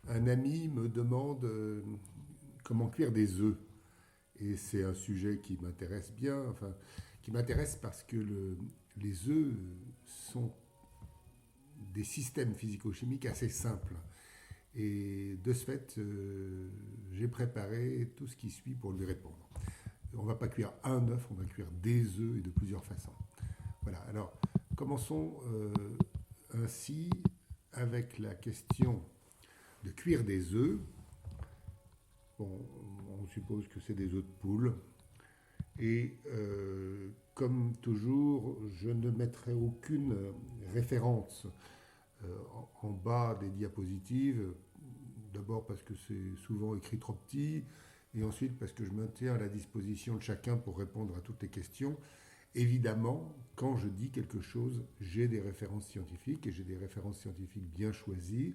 Un ami me demande comment cuire des œufs. Et c'est un sujet qui m'intéresse bien, enfin, qui m'intéresse parce que les œufs sont des systèmes physico-chimiques assez simples. Et de ce fait, j'ai préparé tout ce qui suit pour lui répondre. On ne va pas cuire un œuf, on va cuire des œufs et de plusieurs façons. Voilà, alors commençons ainsi avec la question de cuire des œufs. Bon, on suppose que c'est des œufs de poule. Et comme toujours, je ne mettrai aucune référence en bas des diapositives. D'abord parce que c'est souvent écrit trop petit, et ensuite parce que je maintiens à la disposition de chacun pour répondre à toutes les questions. Évidemment, quand je dis quelque chose, j'ai des références scientifiques, et j'ai des références scientifiques bien choisies,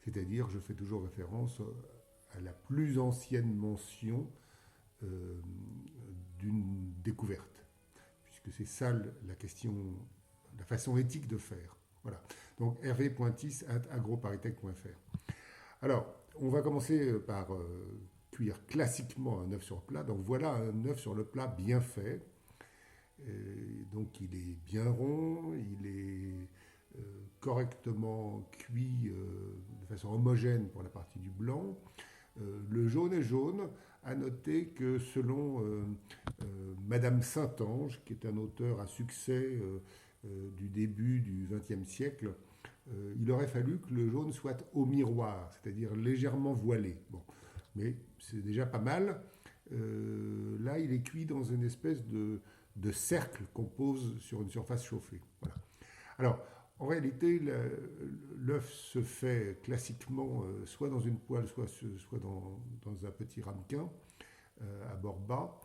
c'est-à-dire je fais toujours référence à la plus ancienne mention euh, d'une découverte, puisque c'est ça la question, la façon éthique de faire. Voilà. Donc hervé.tis@agroparistech.fr. Alors, on va commencer par cuire classiquement un œuf sur plat. Donc voilà un œuf sur le plat bien fait. Donc il est bien rond, il est correctement cuit de façon homogène pour la partie du blanc. Le jaune est jaune. À noter que selon Madame Saint-Ange, qui est un auteur à succès du début du XXe siècle, il aurait fallu que le jaune soit au miroir, c'est-à-dire légèrement voilé. Bon, mais c'est déjà pas mal. Là, il est cuit dans une espèce de cercle qu'on pose sur une surface chauffée. Voilà. Alors, en réalité, l'œuf se fait classiquement soit dans une poêle, soit dans un petit ramequin à bord bas.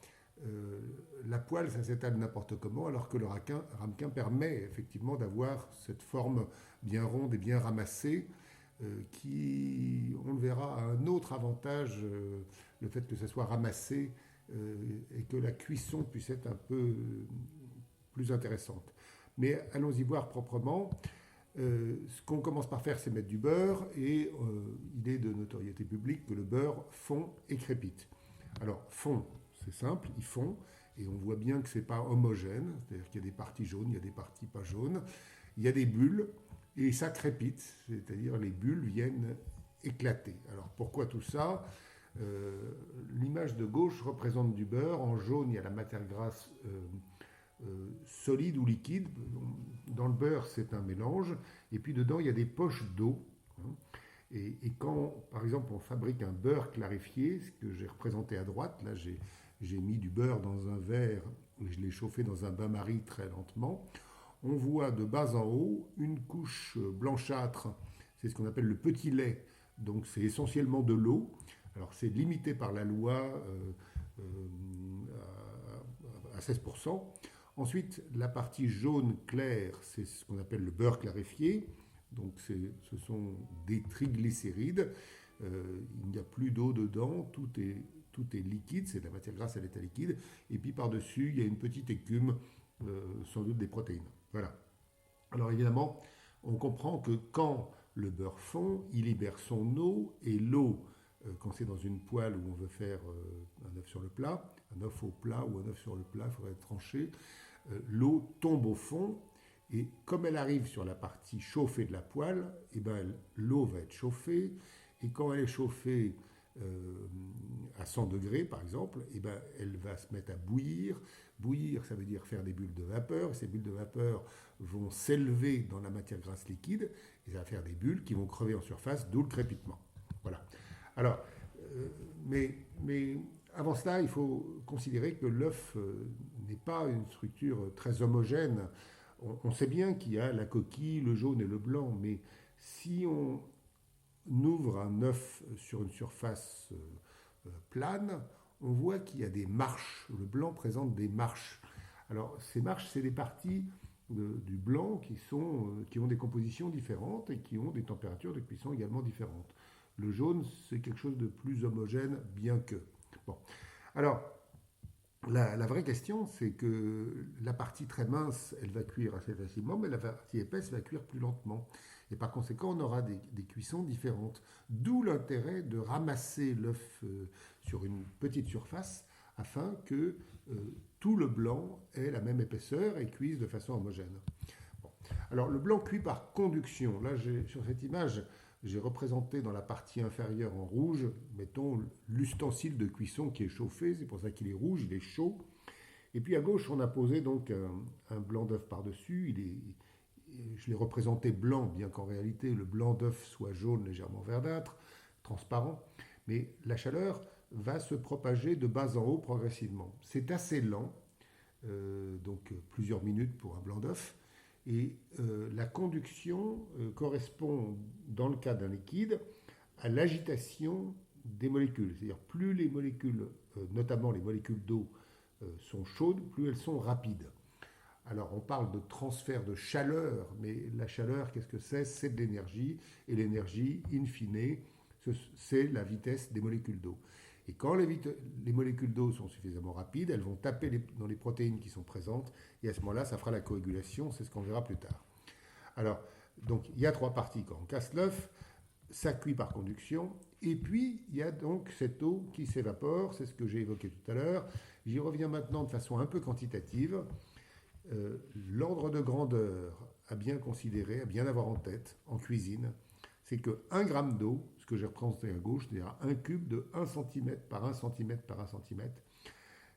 Euh, la poêle, ça s'étale n'importe comment, alors que le ramequin permet effectivement d'avoir cette forme bien ronde et bien ramassée, qui, on le verra, a un autre avantage, le fait que ça soit ramassé et que la cuisson puisse être un peu plus intéressante. Mais allons-y voir proprement. Ce qu'on commence par faire, c'est mettre du beurre, et il est de notoriété publique que le beurre fond et crépite. Alors, fond, c'est simple, il fond, et on voit bien que ce n'est pas homogène, c'est-à-dire qu'il y a des parties jaunes, il y a des parties pas jaunes, il y a des bulles, et ça crépite, c'est-à-dire les bulles viennent éclater. Alors, pourquoi tout ça? L'image de gauche représente du beurre, en jaune, il y a la matière grasse solide ou liquide. Dans le beurre, c'est un mélange. Et puis dedans, il y a des poches d'eau. Et quand, par exemple, on fabrique un beurre clarifié, ce que j'ai représenté à droite, là, j'ai mis du beurre dans un verre et je l'ai chauffé dans un bain-marie très lentement. On voit de bas en haut une couche blanchâtre, c'est ce qu'on appelle le petit lait. Donc c'est essentiellement de l'eau. Alors c'est limité par la loi à 16%. Ensuite, la partie jaune claire, c'est ce qu'on appelle le beurre clarifié. Donc ce sont des triglycérides. Il n'y a plus d'eau dedans, tout est liquide, c'est de la matière grasse à l'état liquide. Et puis par-dessus, il y a une petite écume, sans doute des protéines. Voilà. Alors évidemment, on comprend que quand le beurre fond, il libère son eau, et l'eau, quand c'est dans une poêle où on veut faire un œuf sur le plat, un œuf au plat ou un œuf sur le plat, il faudrait trancher, l'eau tombe au fond, et comme elle arrive sur la partie chauffée de la poêle, eh ben, l'eau va être chauffée, et quand elle est chauffée à 100 degrés par exemple, eh ben, elle va se mettre à bouillir. Bouillir, ça veut dire faire des bulles de vapeur, et ces bulles de vapeur vont s'élever dans la matière grasse liquide, et ça va faire des bulles qui vont crever en surface, d'où le crépitement. Voilà. Alors, mais avant cela, il faut considérer que l'œuf n'est pas une structure très homogène. On sait bien qu'il y a la coquille, le jaune et le blanc, mais si on ouvre un œuf sur une surface plane, on voit qu'il y a des marches. Le blanc présente des marches. Alors, ces marches, c'est des parties du blanc qui ont des compositions différentes et qui ont des températures de cuisson également différentes. Le jaune, c'est quelque chose de plus homogène, bien que. Bon. Alors, La vraie question, c'est que la partie très mince, elle va cuire assez facilement, mais la partie épaisse va cuire plus lentement. Et par conséquent, on aura des cuissons différentes. D'où l'intérêt de ramasser l'œuf sur une petite surface afin que tout le blanc ait la même épaisseur et cuise de façon homogène. Bon. Alors, le blanc cuit par conduction. Là, sur cette image, j'ai représenté dans la partie inférieure en rouge, mettons, l'ustensile de cuisson qui est chauffé, c'est pour ça qu'il est rouge, il est chaud. Et puis à gauche, on a posé donc un blanc d'œuf par-dessus. Je l'ai représenté blanc, bien qu'en réalité le blanc d'œuf soit jaune, légèrement verdâtre, transparent. Mais la chaleur va se propager de bas en haut progressivement. C'est assez lent, donc plusieurs minutes pour un blanc d'œuf. Et la conduction correspond, dans le cas d'un liquide, à l'agitation des molécules. C'est-à-dire plus les molécules, notamment les molécules d'eau, sont chaudes, plus elles sont rapides. Alors on parle de transfert de chaleur, mais la chaleur, qu'est-ce que c'est? C'est de l'énergie, et l'énergie, in fine, c'est la vitesse des molécules d'eau. Et quand les molécules d'eau sont suffisamment rapides, elles vont taper dans les protéines qui sont présentes, et à ce moment-là, ça fera la coagulation, c'est ce qu'on verra plus tard. Alors, donc, il y a trois parties quand on casse l'œuf, ça cuit par conduction, et puis il y a donc cette eau qui s'évapore, c'est ce que j'ai évoqué tout à l'heure. J'y reviens maintenant de façon un peu quantitative. L'ordre de grandeur à bien considérer, à bien avoir en tête en cuisine, c'est que 1 gramme d'eau, ce que j'ai représenté à gauche, c'est-à-dire un cube de 1 cm par 1 cm par 1 cm,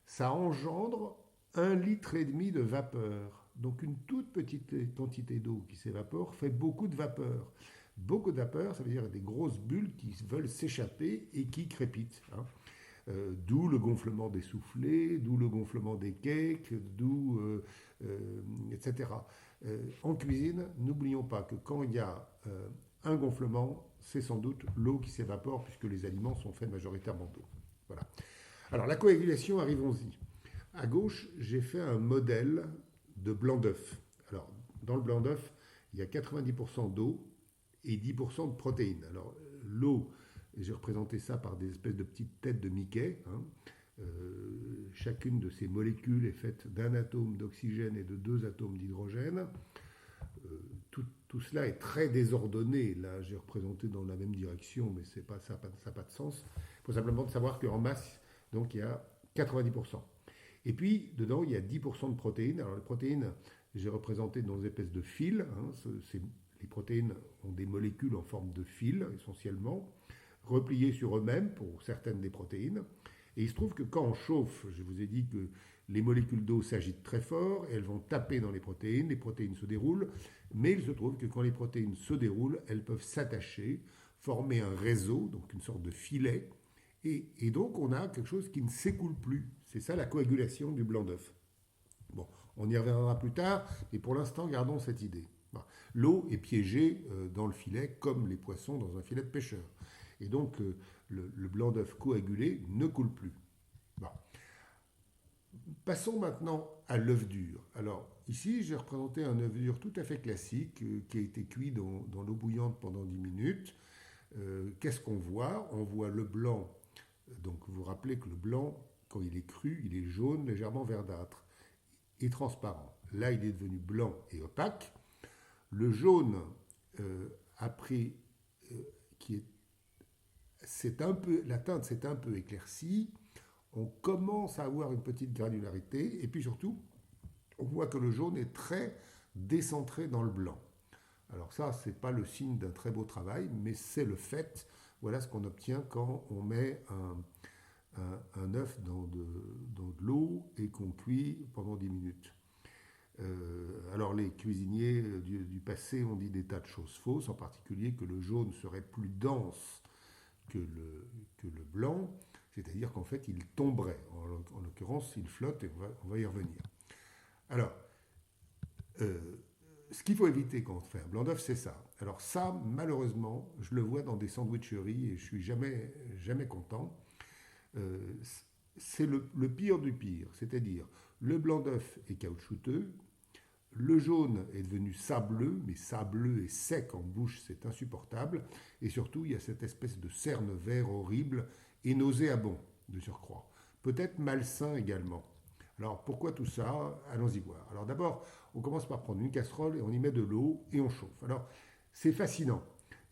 ça engendre 1,5 litre de vapeur. Donc une toute petite quantité d'eau qui s'évapore fait beaucoup de vapeur. Beaucoup de vapeur, ça veut dire des grosses bulles qui veulent s'échapper et qui crépitent. Hein. D'où le gonflement des soufflets, d'où le gonflement des cakes, etc. En cuisine, n'oublions pas que quand il y a un gonflement, c'est sans doute l'eau qui s'évapore puisque les aliments sont faits majoritairement d'eau. Voilà. Alors la coagulation, arrivons-y. À gauche, j'ai fait un modèle de blanc d'œuf. Alors dans le blanc d'œuf, il y a 90% d'eau et 10% de protéines. Alors l'eau, j'ai représenté ça par des espèces de petites têtes de Mickey. Hein. Chacune de ces molécules est faite d'un atome d'oxygène et de 2 atomes d'hydrogène. Tout cela est très désordonné. Là, j'ai représenté dans la même direction, mais ça n'a pas de sens. Il faut simplement savoir qu'en masse, donc, il y a 90%. Et puis, dedans, il y a 10% de protéines. Alors, les protéines, j'ai représenté dans des espèces de fils. Hein. Les protéines ont des molécules en forme de fils, essentiellement, repliées sur eux-mêmes pour certaines des protéines. Et il se trouve que quand on chauffe, je vous ai dit que les molécules d'eau s'agitent très fort, et elles vont taper dans les protéines se déroulent, mais il se trouve que quand les protéines se déroulent, elles peuvent s'attacher, former un réseau, donc une sorte de filet, et donc on a quelque chose qui ne s'écoule plus. C'est ça la coagulation du blanc d'œuf. Bon, on y reviendra plus tard, mais pour l'instant, gardons cette idée. Bon. L'eau est piégée dans le filet, comme les poissons dans un filet de pêcheur. Et donc, le blanc d'œuf coagulé ne coule plus. Bon. Passons maintenant à l'œuf dur. Alors, ici, j'ai représenté un œuf dur tout à fait classique qui a été cuit dans l'eau bouillante pendant 10 minutes. Qu'est-ce qu'on voit? On voit le blanc. Donc, vous vous rappelez que le blanc, quand il est cru, il est jaune, légèrement verdâtre et transparent. Là, il est devenu blanc et opaque. Le jaune après, qui est, la teinte s'est un peu éclaircie. On commence à avoir une petite granularité. Et puis surtout, on voit que le jaune est très décentré dans le blanc. Alors ça, ce n'est pas le signe d'un très beau travail, mais c'est le fait. Voilà ce qu'on obtient quand on met un œuf dans de l'eau et qu'on cuit pendant 10 minutes. Alors les cuisiniers du passé ont dit des tas de choses fausses, en particulier que le jaune serait plus dense que le blanc, c'est-à-dire qu'en fait il tomberait. En l'occurrence, il flotte et on va y revenir. Alors, ce qu'il faut éviter quand on fait un blanc d'œuf, c'est ça. Alors ça, malheureusement, je le vois dans des sandwicheries et je suis jamais content. C'est le pire du pire, c'est-à-dire le blanc d'œuf est caoutchouteux, le jaune est devenu sableux, mais sableux et sec en bouche, c'est insupportable, et surtout il y a cette espèce de cerne vert horrible et nauséabond de surcroît, peut-être malsain également. Alors pourquoi tout ça? Allons-y voir. Alors d'abord, on commence par prendre une casserole et on y met de l'eau et on chauffe. Alors c'est fascinant.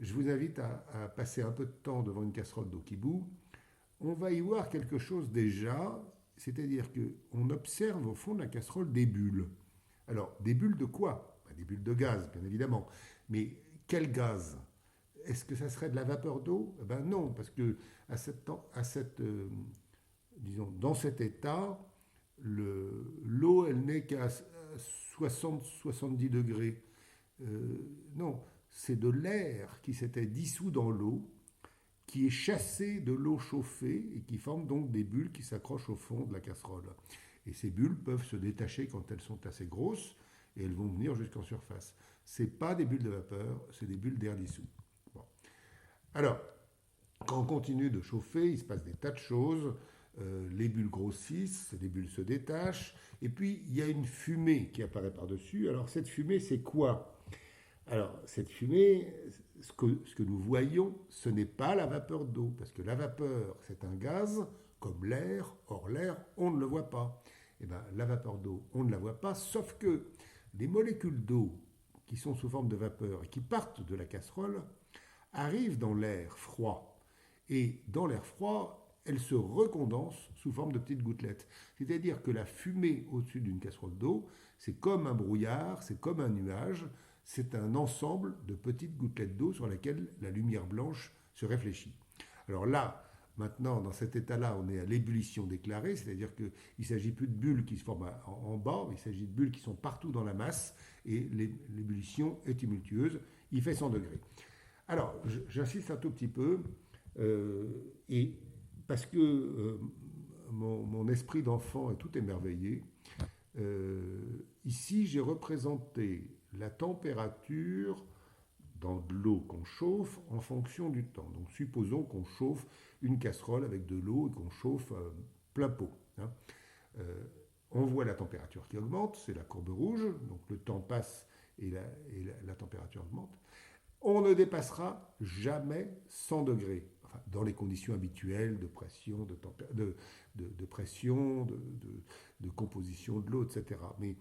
Je vous invite à passer un peu de temps devant une casserole d'eau qui bout. On va y voir quelque chose déjà, c'est-à-dire qu'on observe au fond de la casserole des bulles. Alors des bulles de quoi? Des bulles de gaz, bien évidemment. Mais quel gaz? Est-ce que ça serait de la vapeur d'eau? Ben non, parce que disons, dans cet état, l'eau, elle n'est qu'à 60-70 degrés. Non, c'est de l'air qui s'était dissous dans l'eau, qui est chassé de l'eau chauffée et qui forme donc des bulles qui s'accrochent au fond de la casserole. Et ces bulles peuvent se détacher quand elles sont assez grosses et elles vont venir jusqu'en surface. Ce n'est pas des bulles de vapeur, c'est des bulles d'air dissous. Bon. Alors, quand on continue de chauffer, il se passe des tas de choses. Les bulles grossissent, les bulles se détachent, et puis il y a une fumée qui apparaît par-dessus. Alors cette fumée, c'est quoi? Alors cette fumée, ce que nous voyons, ce n'est pas la vapeur d'eau, parce que la vapeur, c'est un gaz comme l'air. Or l'air, on ne le voit pas. Et bien la vapeur d'eau, on ne la voit pas, sauf que les molécules d'eau qui sont sous forme de vapeur et qui partent de la casserole arrivent dans l'air froid. Et dans l'air froid, elles se recondensent sous forme de petites gouttelettes. C'est-à-dire que la fumée au-dessus d'une casserole d'eau, c'est comme un brouillard, c'est comme un nuage, c'est un ensemble de petites gouttelettes d'eau sur lesquelles la lumière blanche se réfléchit. Alors là, maintenant, dans cet état-là, on est à l'ébullition déclarée, c'est-à-dire qu'il ne s'agit plus de bulles qui se forment en bas, mais il s'agit de bulles qui sont partout dans la masse, et l'ébullition est tumultueuse, il fait 100 degrés. Alors, j'insiste un tout petit peu, et parce que mon esprit d'enfant est tout émerveillé, ici j'ai représenté la température dans de l'eau qu'on chauffe en fonction du temps. Donc supposons qu'on chauffe une casserole avec de l'eau et qu'on chauffe plein pot. Hein. On voit la température qui augmente, c'est la courbe rouge, donc le temps passe et la température augmente. On ne dépassera jamais 100 degrés, enfin, dans les conditions habituelles de pression, de composition de l'eau, etc. Mais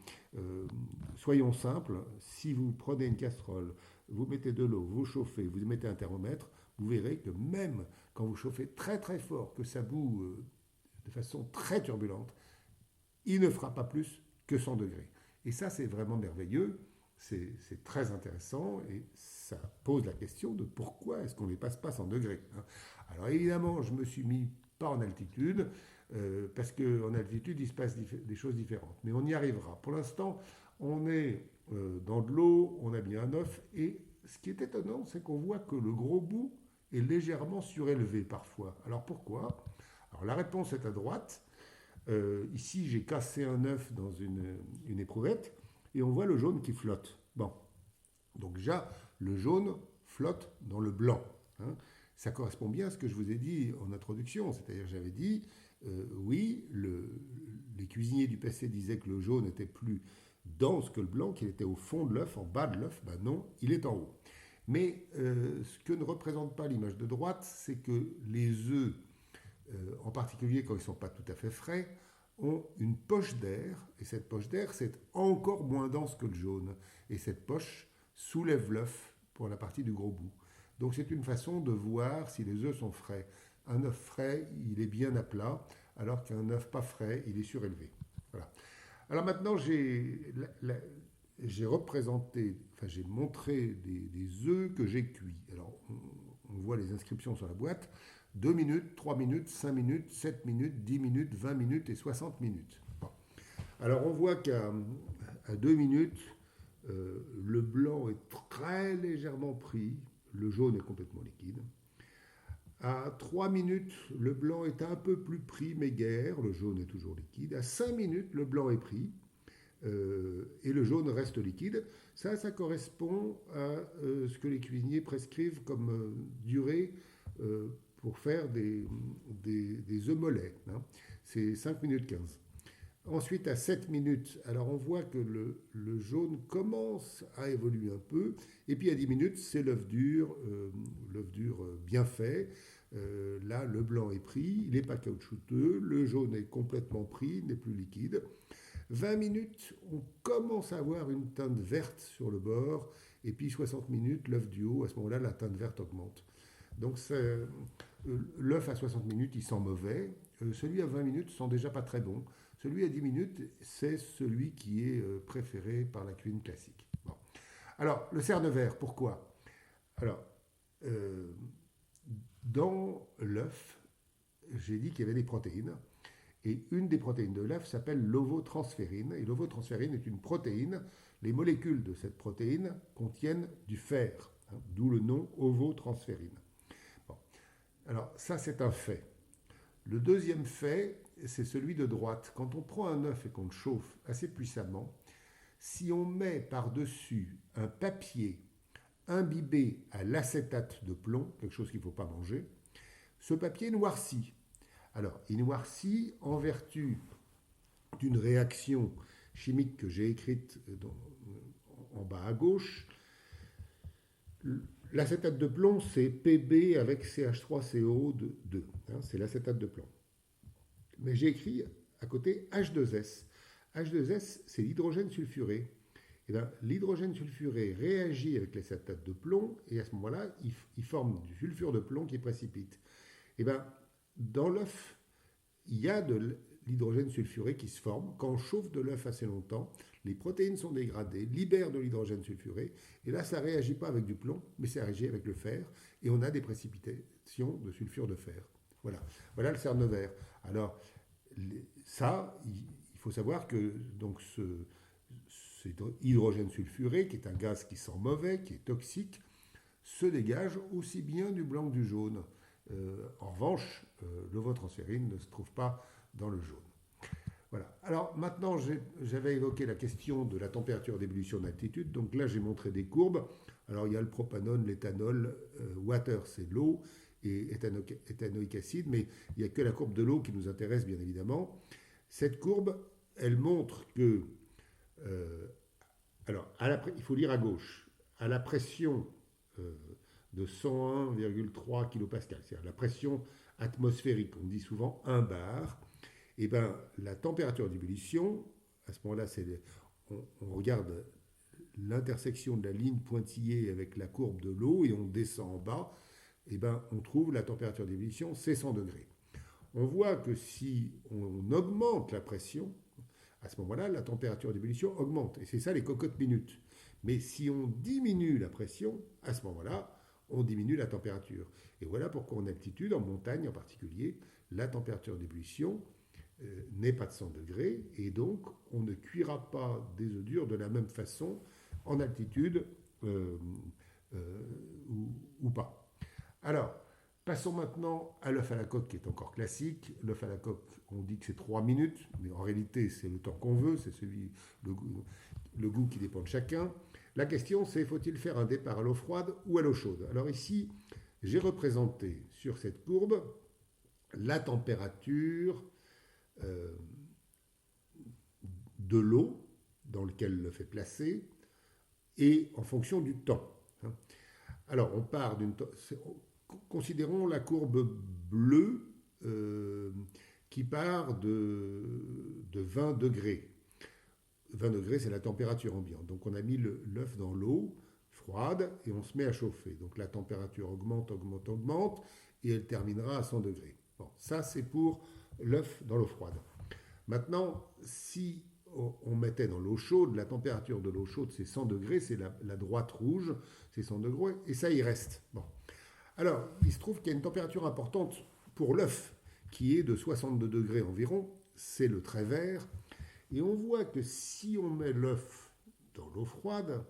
soyons simples, si vous prenez une casserole, vous mettez de l'eau, vous chauffez, vous mettez un thermomètre, vous verrez que même quand vous chauffez très très fort, que ça bout de façon très turbulente, il ne fera pas plus que 100 degrés. Et ça, c'est vraiment merveilleux. C'est très intéressant et ça pose la question de pourquoi est-ce qu'on ne dépasse pas 100 degrés. Hein. Alors évidemment, je me suis mis pas en altitude, parce qu'en altitude, il se passe des choses différentes. Mais on y arrivera. Pour l'instant, on est dans de l'eau, on a mis un œuf, et ce qui est étonnant, c'est qu'on voit que le gros bout est légèrement surélevé parfois. Alors pourquoi? Alors la réponse est à droite. Ici, j'ai cassé un œuf dans une éprouvette, et on voit le jaune qui flotte. Bon, donc déjà, le jaune flotte dans le blanc. Hein. Ça correspond bien à ce que je vous ai dit en introduction, c'est-à-dire j'avais dit, oui, les cuisiniers du passé disaient que le jaune était plus dense que le blanc, qu'il était au fond de l'œuf, en bas de l'œuf. Ben non, il est en haut. Mais ce que ne représente pas l'image de droite, c'est que les œufs, en particulier quand ils ne sont pas tout à fait frais, ont une poche d'air, et cette poche d'air, c'est encore moins dense que le jaune. Et cette poche soulève l'œuf pour la partie du gros bout. Donc c'est une façon de voir si les œufs sont frais. Un œuf frais, il est bien à plat, alors qu'un œuf pas frais, il est surélevé. Voilà. Alors maintenant, j'ai représenté, enfin j'ai montré des œufs que j'ai cuits. Alors on voit les inscriptions sur la boîte. 2 minutes, 3 minutes, 5 minutes, 7 minutes, 10 minutes, 20 minutes et 60 minutes. Bon. Alors on voit qu'à 2 minutes, le blanc est très légèrement pris, le jaune est complètement liquide. À 3 minutes, le blanc est un peu plus pris, mais guère, le jaune est toujours liquide. À 5 minutes, le blanc est pris et le jaune reste liquide. Ça correspond à ce que les cuisiniers prescrivent comme durée pour faire des œufs mollets. Hein. C'est 5 minutes 15. Ensuite, à 7 minutes, alors on voit que le jaune commence à évoluer un peu. Et puis à 10 minutes, c'est l'œuf dur bien fait. Là, le blanc est pris, il n'est pas caoutchouteux, le jaune est complètement pris, n'est plus liquide. 20 minutes, on commence à avoir une teinte verte sur le bord, et puis 60 minutes, l'œuf du haut, à ce moment-là, la teinte verte augmente. Donc l'œuf à 60 minutes, il sent mauvais. Celui à 20 minutes sent déjà pas très bon. Celui à 10 minutes, c'est celui qui est préféré par la cuisine classique. Bon. Alors, le cerne-vert, pourquoi? Alors, euh, dans l'œuf, j'ai dit qu'il y avait des protéines. Et une des protéines de l'œuf s'appelle l'ovotransférine. Et l'ovotransférine est une protéine. Les molécules de cette protéine contiennent du fer, hein, d'où le nom ovotransférine. Bon. Alors, ça, c'est un fait. Le deuxième fait, c'est celui de droite. Quand on prend un œuf et qu'on le chauffe assez puissamment, si on met par-dessus un papier imbibé à l'acétate de plomb, quelque chose qu'il ne faut pas manger, ce papier noircit. Alors, il noircit en vertu d'une réaction chimique que j'ai écrite en bas à gauche. L'acétate de plomb, c'est Pb avec CH3CO2. Hein, c'est l'acétate de plomb. Mais j'ai écrit à côté H2S. H2S, c'est l'hydrogène sulfuré. Et bien, l'hydrogène sulfuré réagit avec l'acétate de plomb et à ce moment-là, il forme du sulfure de plomb qui précipite. Et bien, dans l'œuf, il y a de l'hydrogène sulfuré qui se forme. Quand on chauffe de l'œuf assez longtemps, les protéines sont dégradées, libèrent de l'hydrogène sulfuré, et là, ça ne réagit pas avec du plomb, mais ça réagit avec le fer, et on a des précipitations de sulfure de fer. Voilà, voilà le cerne vert. Alors, ça, il faut savoir que donc cet hydrogène sulfuré, qui est un gaz qui sent mauvais, qui est toxique, se dégage aussi bien du blanc que du jaune. En revanche, l'ovotransférine ne se trouve pas dans le jaune. Voilà. Alors maintenant, j'avais évoqué la question de la température d'ébullition d'altitude. Donc là, j'ai montré des courbes. Alors il y a le propanone, l'éthanol, water, c'est l'eau, et éthanoïque acide, mais il n'y a que la courbe de l'eau qui nous intéresse, bien évidemment. Cette courbe, elle montre que... alors, il faut lire à gauche. À la pression de 101,3 kPa, c'est-à-dire la pression atmosphérique, on dit souvent 1 bar, et ben, la température d'ébullition, à ce moment-là, on regarde l'intersection de la ligne pointillée avec la courbe de l'eau et on descend en bas, et ben, on trouve la température d'ébullition, c'est 100 degrés. On voit que si on augmente la pression, à ce moment-là, la température d'ébullition augmente. Et c'est ça les cocottes minutes. Mais si on diminue la pression, à ce moment-là, on diminue la température. Et voilà pourquoi en altitude, en montagne en particulier, la température d'ébullition n'est pas de 100 degrés. Et donc, on ne cuira pas des œufs durs de la même façon en altitude ou pas. Alors, passons maintenant à l'œuf à la coque qui est encore classique. L'œuf à la coque, on dit que c'est 3 minutes, mais en réalité c'est le temps qu'on veut, c'est le goût qui dépend de chacun. La question c'est, faut-il faire un départ à l'eau froide ou à l'eau chaude? Alors ici, j'ai représenté sur cette courbe la température de l'eau dans laquelle l'œuf est placé et en fonction du temps. Alors on part d'une... Considérons la courbe bleue qui part de 20 degrés. 20 degrés, c'est la température ambiante. Donc on a mis l'œuf dans l'eau froide et on se met à chauffer. Donc la température augmente, augmente, augmente et elle terminera à 100 degrés. Bon, ça c'est pour l'œuf dans l'eau froide. Maintenant, si on mettait dans l'eau chaude, la température de l'eau chaude c'est 100 degrés, c'est la droite rouge, c'est 100 degrés et ça y reste. Bon. Alors, il se trouve qu'il y a une température importante pour l'œuf, qui est de 62 degrés environ, c'est le trait vert, et on voit que si on met l'œuf dans l'eau froide,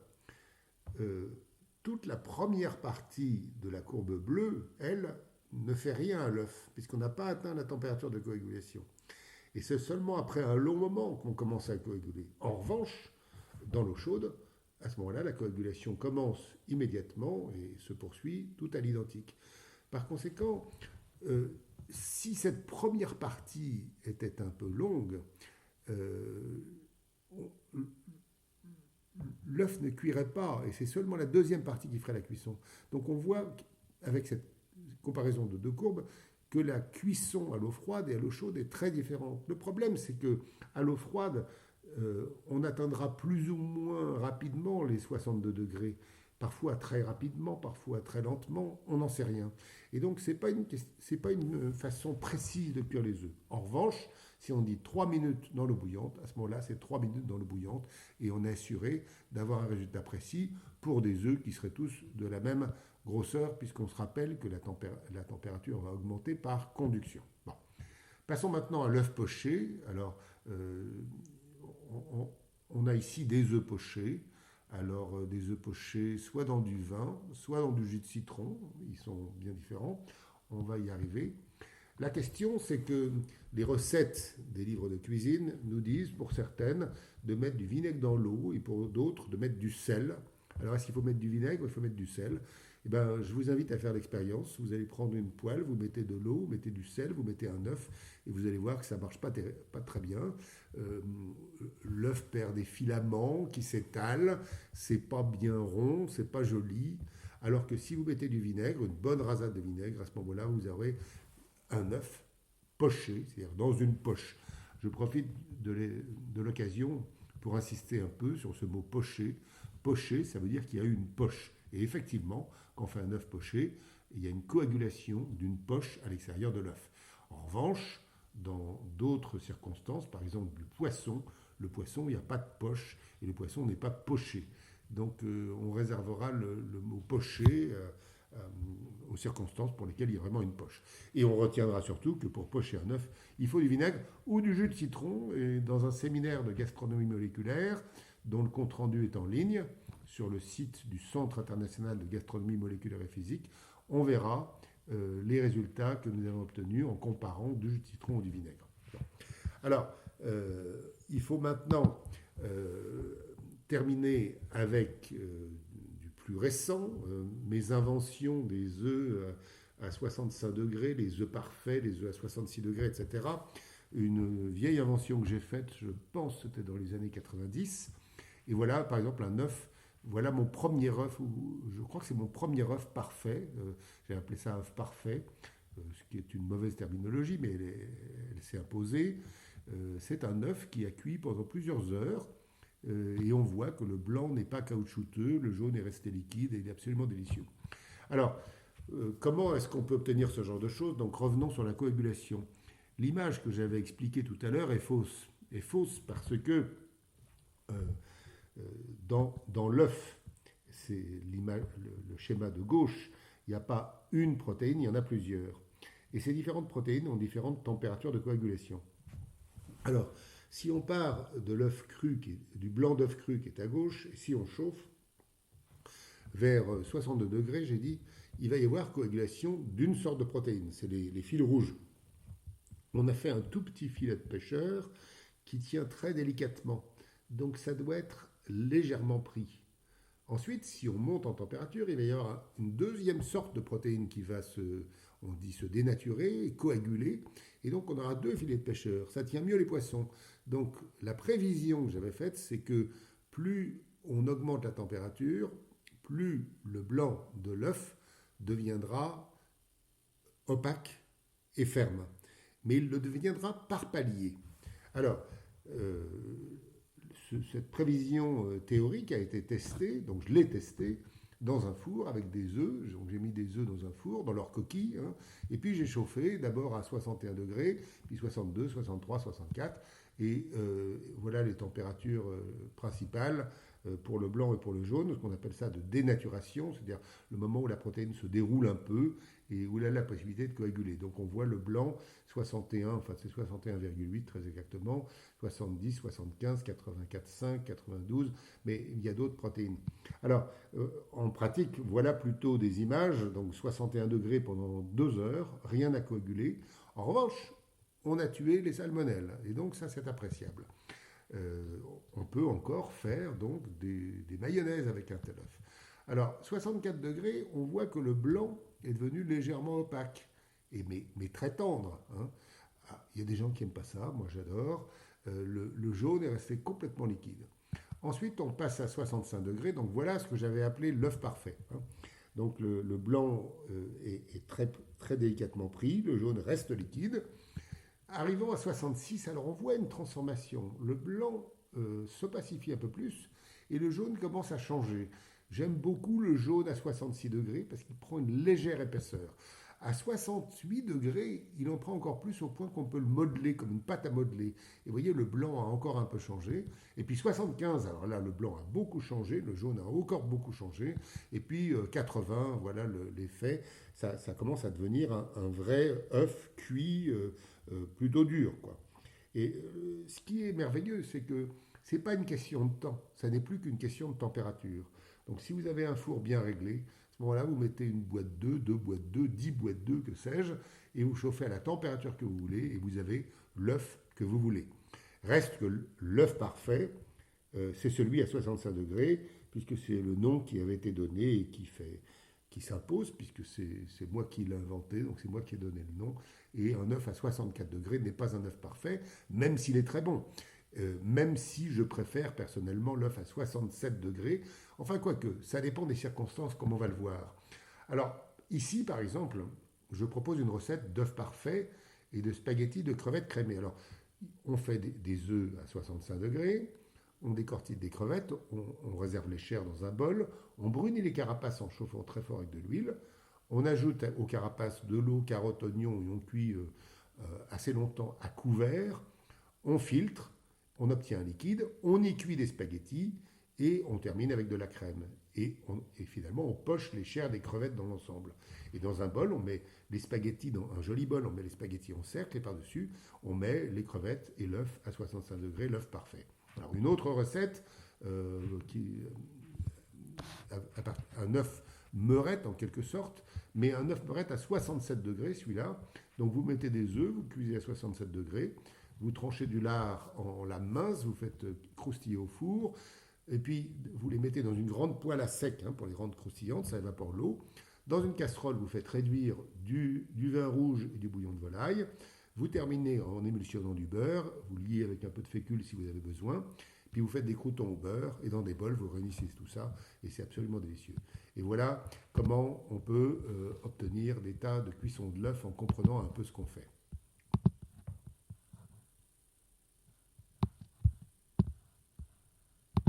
toute la première partie de la courbe bleue, elle, ne fait rien à l'œuf, puisqu'on n'a pas atteint la température de coagulation. Et c'est seulement après un long moment qu'on commence à coaguler. En revanche, dans l'eau chaude, à ce moment-là, la coagulation commence immédiatement et se poursuit tout à l'identique. Par conséquent, si cette première partie était un peu longue, l'œuf ne cuirait pas et c'est seulement la deuxième partie qui ferait la cuisson. Donc on voit avec cette comparaison de deux courbes, que la cuisson à l'eau froide et à l'eau chaude est très différente. Le problème, c'est que à l'eau froide, on atteindra plus ou moins rapidement les 62 degrés, parfois très rapidement, parfois très lentement, on n'en sait rien. Et donc, ce n'est pas une façon précise de cuire les œufs. En revanche, si on dit 3 minutes dans l'eau bouillante, à ce moment-là, c'est 3 minutes dans l'eau bouillante et on est assuré d'avoir un résultat précis pour des œufs qui seraient tous de la même grosseur, puisqu'on se rappelle que la température va augmenter par conduction. Bon. Passons maintenant à l'œuf poché. Alors, on a ici des œufs pochés. Alors, des œufs pochés soit dans du vin, soit dans du jus de citron. Ils sont bien différents. On va y arriver. La question, c'est que les recettes des livres de cuisine nous disent, pour certaines, de mettre du vinaigre dans l'eau et pour d'autres, de mettre du sel. Alors, est-ce qu'il faut mettre du vinaigre ou il faut mettre du sel? Eh ben, je vous invite à faire l'expérience. Vous allez prendre une poêle, vous mettez de l'eau, vous mettez du sel, vous mettez un œuf et vous allez voir que ça ne marche pas très bien. L'œuf perd des filaments qui s'étalent, c'est pas bien rond, c'est pas joli. Alors que si vous mettez du vinaigre, une bonne rasade de vinaigre, à ce moment-là, vous aurez un œuf poché, c'est-à-dire dans une poche. Je profite de l'occasion pour insister un peu sur ce mot poché. Poché, ça veut dire qu'il y a eu une poche. Et effectivement, quand on fait un œuf poché, il y a une coagulation d'une poche à l'extérieur de l'œuf. En revanche, dans d'autres circonstances, par exemple le poisson, il n'y a pas de poche et le poisson n'est pas poché. Donc on réservera le mot poché aux circonstances pour lesquelles il y a vraiment une poche. Et on retiendra surtout que pour pocher un œuf, il faut du vinaigre ou du jus de citron. Et dans un séminaire de gastronomie moléculaire, dont le compte-rendu est en ligne, sur le site du Centre international de gastronomie moléculaire et physique, on verra les résultats que nous avons obtenus en comparant du jus de citron ou du vinaigre. Alors, il faut maintenant terminer avec du plus récent, mes inventions des œufs à 65 degrés, les œufs parfaits, les œufs à 66 degrés, etc. Une vieille invention que j'ai faite, je pense que c'était dans les années 90. Et voilà, par exemple, un œuf. Voilà mon premier œuf, je crois que c'est mon premier œuf parfait. J'ai appelé ça œuf parfait, ce qui est une mauvaise terminologie, mais elle s'est imposée. C'est un œuf qui a cuit pendant plusieurs heures. Et on voit que le blanc n'est pas caoutchouteux, le jaune est resté liquide et il est absolument délicieux. Alors, comment est-ce qu'on peut obtenir ce genre de choses? Donc revenons sur la coagulation. L'image que j'avais expliquée tout à l'heure est fausse. Est fausse parce que dans l'œuf, c'est le schéma de gauche, il n'y a pas une protéine, il y en a plusieurs. Et ces différentes protéines ont différentes températures de coagulation. Alors, si on part de l'œuf cru, du blanc d'œuf cru qui est à gauche, et si on chauffe vers 62 degrés, j'ai dit, il va y avoir coagulation d'une sorte de protéine, c'est les fils rouges. On a fait un tout petit filet de pêcheur qui tient très délicatement. Donc ça doit être légèrement pris. Ensuite, si on monte en température, il va y avoir une deuxième sorte de protéine qui va se dénaturer et coaguler. Et donc, on aura deux filets de pêcheur. Ça tient mieux les poissons. Donc, la prévision que j'avais faite, c'est que plus on augmente la température, plus le blanc de l'œuf deviendra opaque et ferme. Mais il le deviendra par palier. Alors, cette prévision théorique a été testée, donc je l'ai testée dans un four avec des œufs. Donc j'ai mis des œufs dans un four, dans leur coquille, hein, et puis j'ai chauffé d'abord à 61 degrés, puis 62, 63, 64, et voilà les températures principales pour le blanc et pour le jaune, ce qu'on appelle ça de dénaturation, c'est-à-dire le moment où la protéine se déroule un peu et où elle a la possibilité de coaguler. Donc on voit le blanc 61, enfin c'est 61,8 très exactement, 70, 75, 84,5, 92, mais il y a d'autres protéines. Alors en pratique, voilà plutôt des images, donc 61 degrés pendant 2 heures, rien n'a coagulé. En revanche, on a tué les salmonelles, et donc ça c'est appréciable. On peut encore faire donc des mayonnaises avec un tel œuf. Alors 64 degrés, on voit que le blanc est devenu légèrement opaque, mais très tendre. Hein. Ah, il y a des gens qui n'aiment pas ça, moi j'adore. Le jaune est resté complètement liquide. Ensuite, on passe à 65 degrés, donc voilà ce que j'avais appelé l'œuf parfait. Hein. Donc le blanc est très, très délicatement pris, le jaune reste liquide. Arrivant à 66, alors on voit une transformation. Le blanc se pacifie un peu plus et le jaune commence à changer. J'aime beaucoup le jaune à 66 degrés parce qu'il prend une légère épaisseur. À 68 degrés, il en prend encore plus au point qu'on peut le modeler comme une pâte à modeler. Et vous voyez, le blanc a encore un peu changé. Et puis 75, alors là, le blanc a beaucoup changé, le jaune a encore beaucoup changé. Et puis 80, voilà l'effet. Ça commence à devenir un vrai œuf cuit plutôt dur, quoi. Et ce qui est merveilleux, c'est que ce n'est pas une question de temps, ça n'est plus qu'une question de température. Donc si vous avez un four bien réglé, à ce moment-là, vous mettez une boîte 2, deux boîtes 2, 10 boîtes 2, que sais-je, et vous chauffez à la température que vous voulez, et vous avez l'œuf que vous voulez. Reste que l'œuf parfait, c'est celui à 65 degrés, puisque c'est le nom qui avait été donné et qui s'impose, puisque c'est moi qui l'ai inventé, donc c'est moi qui ai donné le nom. Et un œuf à 64 degrés n'est pas un œuf parfait, même s'il est très bon. Même si je préfère personnellement l'œuf à 67 degrés. Enfin, quoique, ça dépend des circonstances, comme on va le voir. Alors, ici, par exemple, je propose une recette d'œuf parfait et de spaghettis de crevettes crémées. Alors, on fait des œufs à 65 degrés, on décortique des crevettes, on réserve les chairs dans un bol, on brunit les carapaces en chauffant très fort avec de l'huile, on ajoute aux carapaces de l'eau, carottes, oignons et on cuit assez longtemps à couvert, on filtre, on obtient un liquide, on y cuit des spaghettis et on termine avec de la crème. Et finalement, on poche les chairs des crevettes dans l'ensemble. Et dans un bol, on met les spaghettis, dans un joli bol, on met les spaghettis en cercle et par-dessus, on met les crevettes et l'œuf à 65 degrés, l'œuf parfait. Alors une autre recette, un œuf meurette en quelque sorte, mais un œuf meurette à 67 degrés celui-là. Donc vous mettez des œufs, vous cuisez à 67 degrés, vous tranchez du lard en lame mince, vous faites croustiller au four, et puis vous les mettez dans une grande poêle à sec pour les rendre croustillantes, ça évapore l'eau. Dans une casserole, vous faites réduire du vin rouge et du bouillon de volaille. Vous terminez en émulsionnant du beurre, vous liez avec un peu de fécule si vous avez besoin, puis vous faites des croûtons au beurre, et dans des bols, vous réunissez tout ça, et c'est absolument délicieux. Et voilà comment on peut obtenir des tas de cuisson de l'œuf en comprenant un peu ce qu'on fait.